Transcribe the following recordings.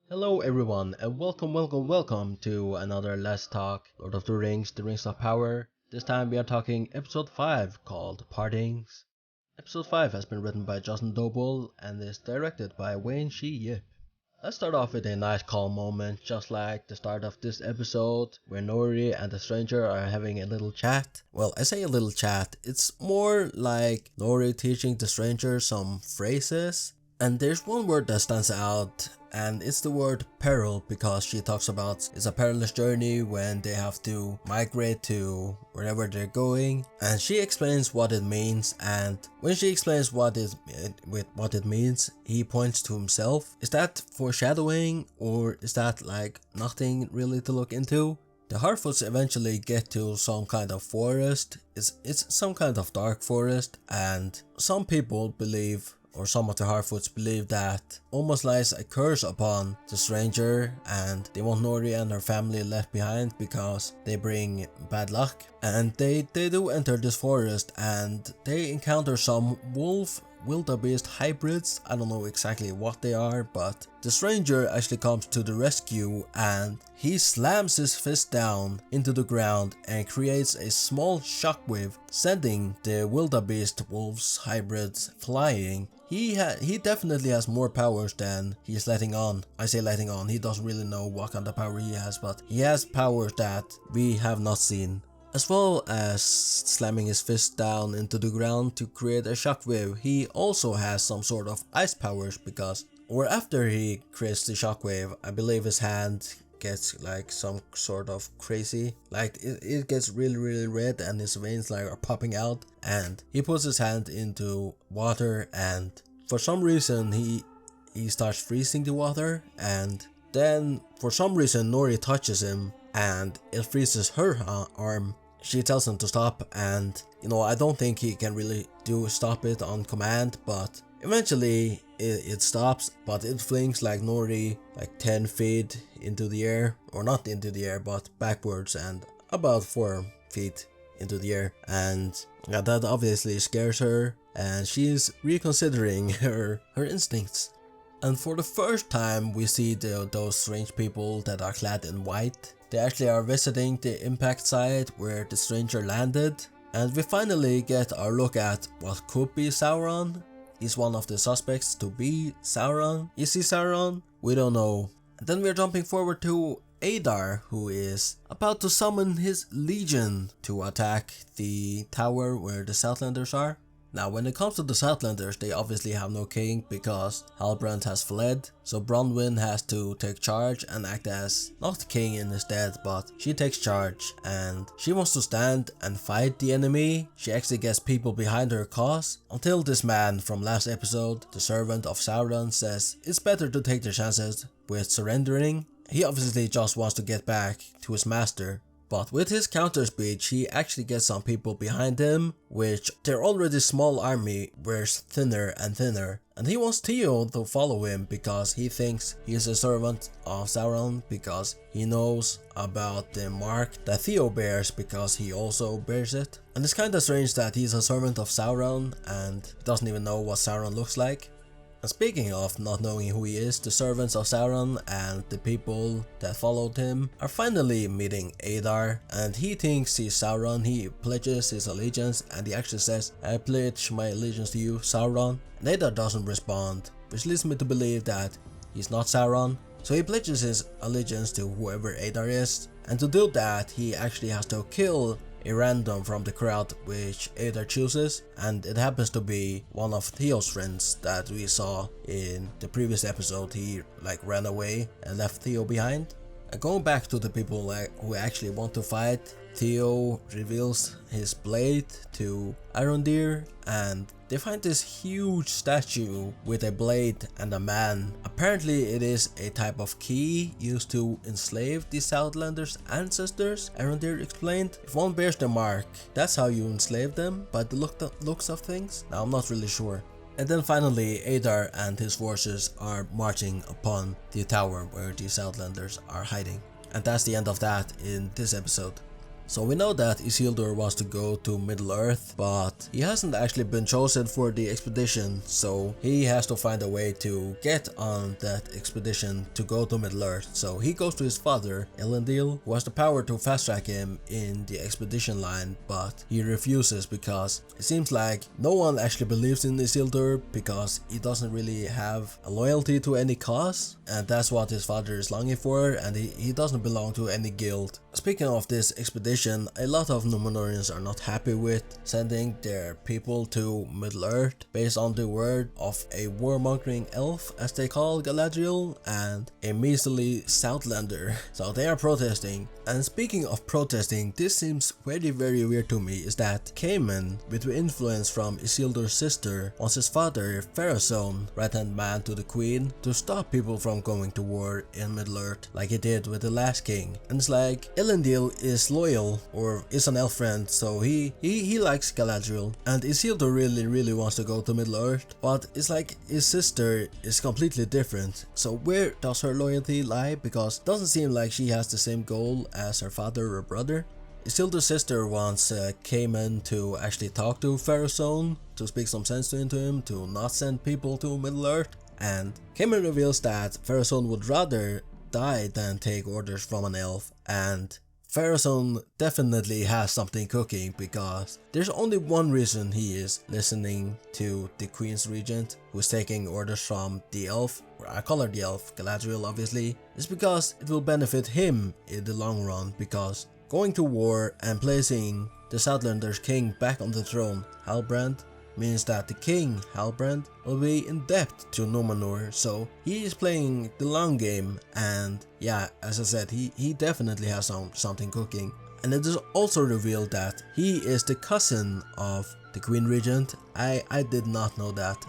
Hello everyone and welcome to another Let's Talk Lord of the Rings, The Rings of Power. This time we are talking episode 5 called Partings. Episode 5 has been written by Justin Doble and is directed by Wayne Shi Yip. Let's start off with a nice calm moment, just like the start of this episode, where Nori and the stranger are having a little chat. Well, I say a little chat, it's more like Nori teaching the stranger some phrases. And there's one word that stands out, and it's the word peril, because she talks about it's a perilous journey when they have to migrate to wherever they're going, and she explains what it means. And when she explains what it means, he points to himself. Is that foreshadowing, or is that like nothing really to look into? The Harfoots eventually get to some kind of forest. It's some kind of dark forest, and some people believe, or some of the Harfoots believe, that almost lies a curse upon the stranger, and they want Nori and her family left behind because they bring bad luck. And they do enter this forest, and they encounter some wildebeest hybrids. I don't know exactly what they are, but the stranger actually comes to the rescue, and he slams his fist down into the ground and creates a small shockwave, sending the wildebeest wolves hybrids flying. He definitely has more powers than he's letting on. I say letting on, he doesn't really know what kind of power he has, but he has powers that we have not seen. As well as slamming his fist down into the ground to create a shockwave, he also has some sort of ice powers, because, or after he creates the shockwave, I believe his hand gets like some sort of crazy, like it gets really red and his veins like are popping out, and he puts his hand into water, and for some reason he starts freezing the water, and then for some reason Nori touches him and it freezes her arm. She tells him to stop, and I don't think he can really stop it on command, but eventually it stops, but it flings like Nori like 10 feet into the air, or not into the air but backwards, and about 4 feet into the air, and that obviously scares her, and she's reconsidering her instincts. And for the first time we see those strange people that are clad in white. They actually are visiting the impact site where the stranger landed, and we finally get our look at what could be Sauron. He's one of the suspects to be Sauron. Is he Sauron? We don't know. And then we're jumping forward to Adar, who is about to summon his legion to attack the tower where the Southlanders are. Now, when it comes to the Southlanders, they obviously have no king because Halbrand has fled, so Bronwyn has to take charge and act as not king in his stead, but she takes charge and she wants to stand and fight the enemy. She actually gets people behind her cause, until this man from last episode, the servant of Sauron, says it's better to take the chances with surrendering. He obviously just wants to get back to his master. But with his counter speech, he actually gets some people behind him, which their already small army wears thinner and thinner. And he wants Theo to follow him because he thinks he is a servant of Sauron, because he knows about the mark that Theo bears because he also bears it. And it's kinda strange that he's a servant of Sauron and doesn't even know what Sauron looks like. And speaking of not knowing who he is, the servants of Sauron and the people that followed him are finally meeting Adar, and he thinks he's Sauron. He pledges his allegiance, and he actually says, "I pledge my allegiance to you, Sauron." And Adar doesn't respond, which leads me to believe that he's not Sauron. So he pledges his allegiance to whoever Adar is, and to do that he actually has to kill a random from the crowd, which Adar chooses, and it happens to be one of Theo's friends that we saw in the previous episode. He ran away and left Theo behind. And going back to the people who actually want to fight, Theo reveals his blade to Arondir, and they find this huge statue with a blade and a man. Apparently it is a type of key used to enslave the Southlanders' ancestors, Arondir explained. If one bears the mark, that's how you enslave them, by the looks of things. Now I'm not really sure. And then finally Adar and his forces are marching upon the tower where the Southlanders are hiding. And that's the end of that in this episode. So we know that Isildur wants to go to Middle-earth, but he hasn't actually been chosen for the expedition, so he has to find a way to get on that expedition to go to Middle-earth. So he goes to his father, Elrond, who has the power to fast-track him in the expedition line, but he refuses because it seems like no one actually believes in Isildur because he doesn't really have a loyalty to any cause, and that's what his father is longing for, and he doesn't belong to any guild. Speaking of this expedition, a lot of Númenóreans are not happy with sending their people to Middle-earth based on the word of a warmongering elf, as they call Galadriel, and a measly Southlander. So they are protesting. And speaking of protesting, this seems very weird to me, is that Cayman, with influence from Isildur's sister, wants his father, Pharazôn, right-hand man to the queen, to stop people from going to war in Middle-earth, like he did with the last king. And it's like, Elrond is loyal, or is an elf friend, so he likes Galadriel, and Isildur really wants to go to Middle-earth, but it's like his sister is completely different. So where does her loyalty lie? Because it doesn't seem like she has the same goal as her father or brother. Isildur's sister wants Cayman to actually talk to Pharazôn, to speak some sense into him, to not send people to Middle-earth, and Cayman reveals that Pharazôn would rather die than take orders from an elf, and Pharazôn definitely has something cooking, because there's only one reason he is listening to the Queen's Regent, who's taking orders from the elf, or I call her the elf, Galadriel obviously. It's because it will benefit him in the long run, because going to war and placing the Southlanders king back on the throne, Halbrand, means that the king, Halbrand, will be in debt to Númenor, so he is playing the long game, and yeah, as I said, he definitely has something cooking. And it is also revealed that he is the cousin of the Queen Regent. I did not know that.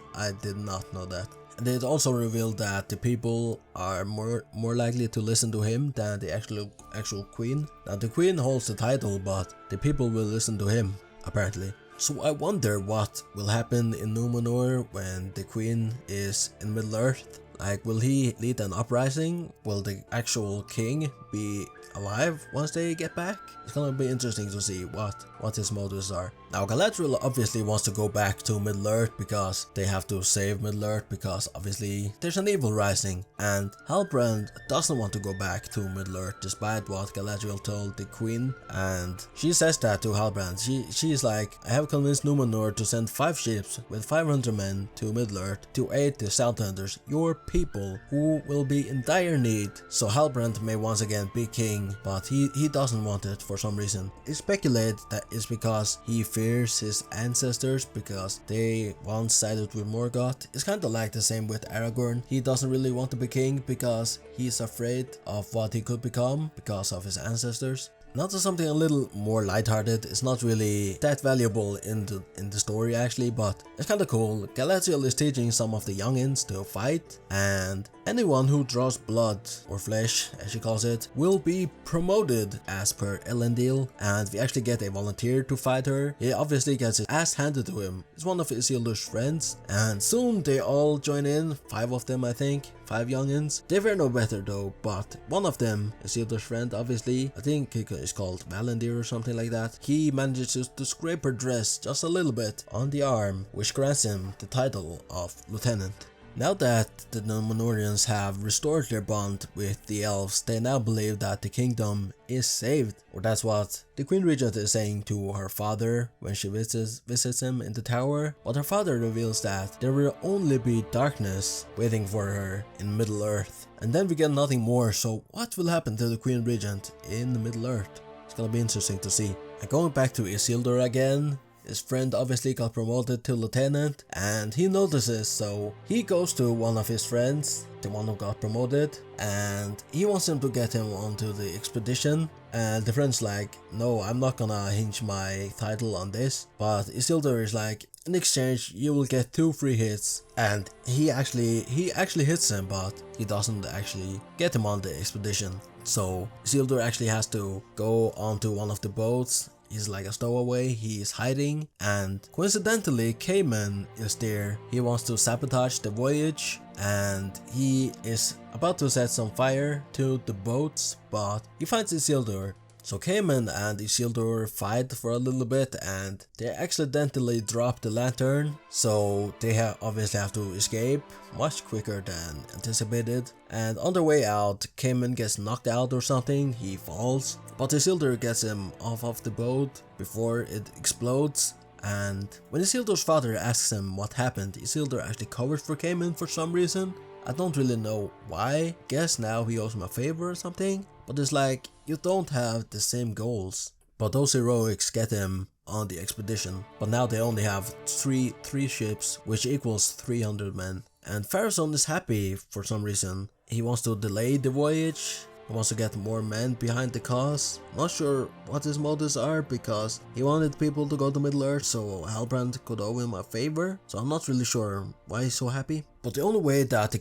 And it also revealed that the people are more likely to listen to him than the actual queen. Now the queen holds the title, but the people will listen to him, apparently. So I wonder what will happen in Númenor when the queen is in Middle-earth. Like, will he lead an uprising? Will the actual king be alive once they get back? It's gonna be interesting to see what his motives are. Now Galadriel obviously wants to go back to Middle-earth because they have to save Middle-earth, because obviously there's an evil rising, and Halbrand doesn't want to go back to Middle-earth despite what Galadriel told the queen, and she says that to Halbrand. She's like, I have convinced Númenor to send 5 ships with 500 men to Middle-earth to aid the Southlanders, your people, who will be in dire need. So Halbrand may once again be king, but he doesn't want it for some reason. It's speculated that it's because he fears his ancestors, because they once sided with Morgoth. It's kind of like the same with Aragorn. He doesn't really want to be king because he's afraid of what he could become because of his ancestors. Now to something a little more lighthearted. It's not really that valuable in the story actually, but it's kinda cool. Galadriel is teaching some of the youngins to fight, and anyone who draws blood, or flesh as she calls it, will be promoted as per Elendil, and we actually get a volunteer to fight her. He obviously gets his ass handed to him. It's one of Isildur's friends, and soon they all join in, 5 of them I think. 5 youngins. They were no better though, but one of them, Isildur's friend obviously, I think he is called Valendir or something like that, he manages to scrape her dress just a little bit on the arm, which grants him the title of lieutenant. Now that the Númenóreans have restored their bond with the elves, they now believe that the kingdom is saved, or that's what the Queen Regent is saying to her father when she visits him in the tower. But her father reveals that there will only be darkness waiting for her in Middle-earth. And then we get nothing more, so what will happen to the Queen Regent in Middle-earth? It's gonna be interesting to see. And going back to Isildur again, his friend obviously got promoted to lieutenant, and he notices, so he goes to one of his friends, the one who got promoted, and he wants him to get him onto the expedition. And the friend's like, no, I'm not gonna hinge my title on this. But Isildur is like, in exchange you will get 2 free hits, and he actually hits him, but he doesn't actually get him on the expedition. So Isildur actually has to go onto one of the boats. He's like a stowaway, he is hiding, and coincidentally Cayman is there. He wants to sabotage the voyage, and he is about to set some fire to the boats, but he finds Isildur. So Cayman and Isildur fight for a little bit and they accidentally drop the lantern, so they obviously have to escape much quicker than anticipated. And on their way out, Cayman gets knocked out or something, he falls, but Isildur gets him off of the boat before it explodes. And when Isildur's father asks him what happened, Isildur actually covers for Cayman for some reason. I don't really know why, guess now he owes him a favor or something, but it's like, you don't have the same goals. But those heroics get him on the expedition, but now they only have three ships, which equals 300 men. And Pharazôn is happy for some reason. He wants to delay the voyage, he wants to get more men behind the cause. Not sure what his motives are, because he wanted people to go to Middle-earth so Halbrand could owe him a favor. So I'm not really sure why he's so happy. But the only way that the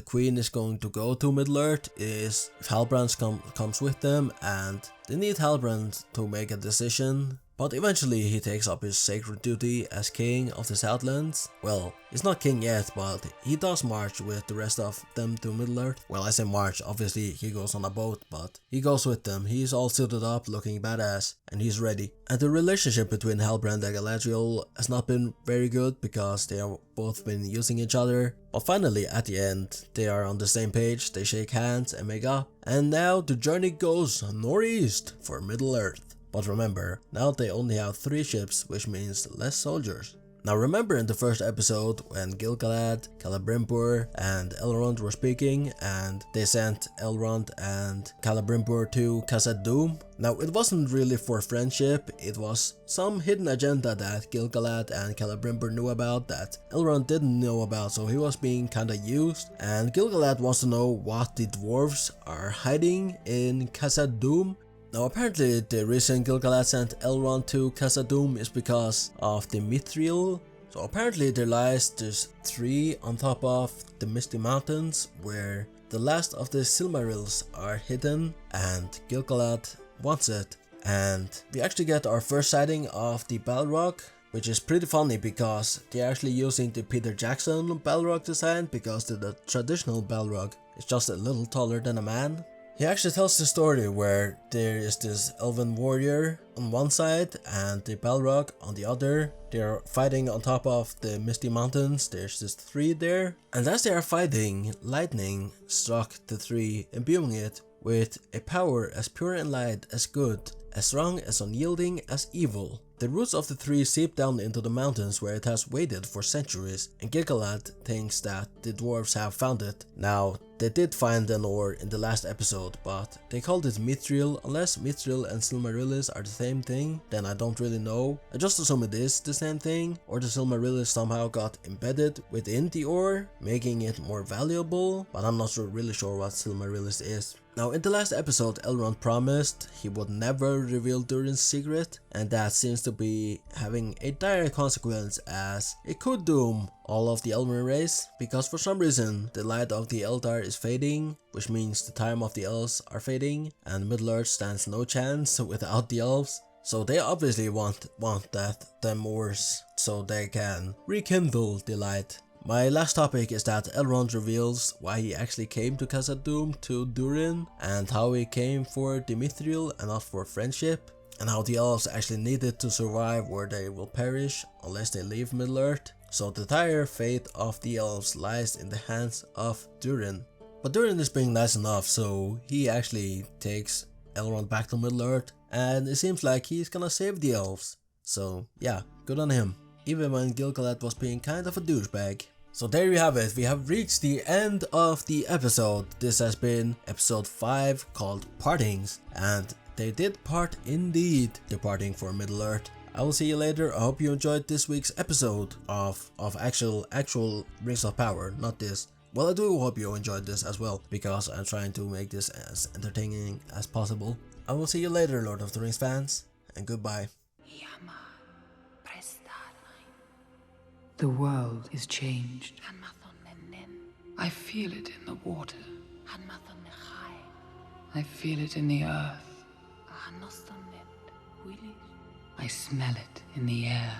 queen is going to go to Middle-earth is if Halbrand comes with them, and they need Halbrand to make a decision. But eventually he takes up his sacred duty as king of the Southlands. Well, he's not king yet, but he does march with the rest of them to Middle-earth. Well, I say march, obviously he goes on a boat, but he goes with them. He's all suited up, looking badass, and he's ready. And the relationship between Halbrand and Galadriel has not been very good because they have both been using each other. But finally, at the end, they are on the same page, they shake hands and make up. And now the journey goes northeast for Middle-earth. But remember, now they only have 3 ships, which means less soldiers. Now remember in the first episode when Gil-galad, Celebrimbor and Elrond were speaking, and they sent Elrond and Celebrimbor to Khazad-dûm? Now it wasn't really for friendship, it was some hidden agenda that Gil-galad and Celebrimbor knew about that Elrond didn't know about, so he was being kinda used. And Gil-galad wants to know what the dwarves are hiding in Khazad-dûm. Now apparently the reason Gil-galad sent Elrond to Khazad-dûm is because of the Mithril. So apparently there lies just 3 on top of the Misty Mountains where the last of the Silmarils are hidden, and Gil-galad wants it. And we actually get our first sighting of the Balrog, which is pretty funny because they're actually using the Peter Jackson Balrog design, because the traditional Balrog is just a little taller than a man. He actually tells the story where there is this elven warrior on one side and the Balrog on the other. They're fighting on top of the Misty Mountains, there's just 3 there. And as they are fighting, lightning struck the 3, imbuing it with a power as pure and light as good, as strong as unyielding as evil. The roots of the 3 seep down into the mountains where it has waited for centuries, and Gil-galad thinks that the dwarves have found it. Now, they did find an ore in the last episode, but they called it Mithril. Unless Mithril and Silmarils are the same thing, then I don't really know. I just assume it is the same thing, or the Silmarils somehow got embedded within the ore, making it more valuable, but I'm not really sure what Silmarils is. Now in the last episode, Elrond promised he would never reveal Durin's secret, and that seems to be having a dire consequence, as it could doom all of the Elven race, because for some reason the light of the Eldar is fading, which means the time of the elves are fading, and Middle-earth stands no chance without the elves. So they obviously want them ores so they can rekindle the light. My last topic is that Elrond reveals why he actually came to Khazad-dûm to Durin, and how he came for the Mithril and not for friendship, and how the elves actually needed to survive where they will perish unless they leave Middle-earth. So the entire fate of the elves lies in the hands of Durin. But Durin is being nice enough, so he actually takes Elrond back to Middle-earth, and it seems like he's gonna save the elves. So yeah, good on him, even when Gil-galad was being kind of a douchebag. So there you have it, we have reached the end of the episode. This has been episode 5 called Partings, and they did part indeed, departing for Middle-earth. I will see you later. I hope you enjoyed this week's episode of actual Rings of Power, not this. Well, I do hope you enjoyed this as well, because I'm trying to make this as entertaining as possible. I will see you later, Lord of the Rings fans, and goodbye. The world is changed. I feel it in the water. I feel it in the earth. I smell it in the air.